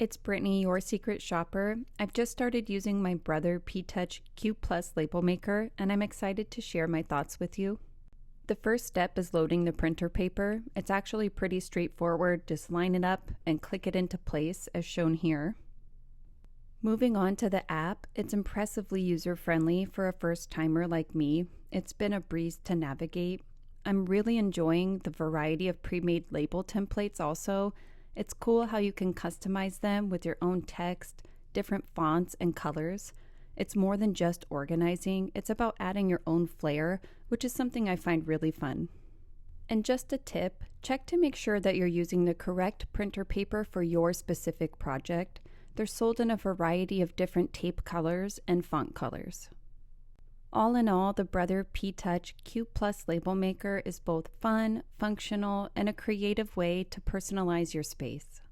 It's Brittany, your secret shopper. I've just started using my Brother P-Touch Q Plus label maker, and I'm excited to share my thoughts with you. The first step is loading the printer paper. It's actually pretty straightforward. Just line it up and click it into place as shown here. Moving on to the app, it's impressively user-friendly for a first-timer like me. It's been a breeze to navigate. I'm really enjoying the variety of pre-made label templates also. It's cool how you can customize them with your own text, different fonts, and colors. It's more than just organizing, it's about adding your own flair, which is something I find really fun. And just a tip, check to make sure that you're using the correct printer paper for your specific project. They're sold in a variety of different tape colors and font colors. All in all, the Brother P-Touch Q Plus label maker is both fun, functional, and a creative way to personalize your space.